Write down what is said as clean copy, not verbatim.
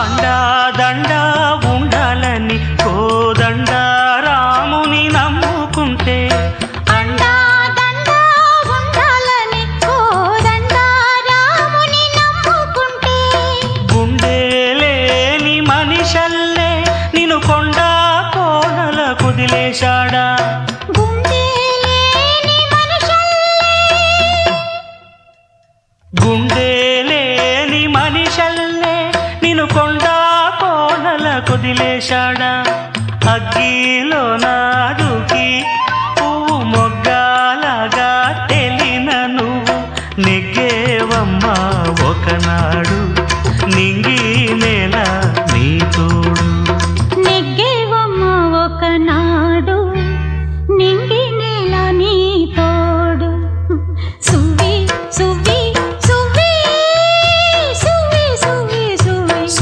అండా దండా ఉండాలని కోదండ రాముని నమ్ముకుంటే అండా దండా ఉండాలని కోదండ రాముని నమ్ముకుంటే గుండె లేని మనిషల్లే నిన్ను కొండా కోనల కుదిలేశాడా గుండె లేని గుండె లేని మనిషల్లే నిన్ను కొండా కోనల కుదిలేశాడా అగ్గి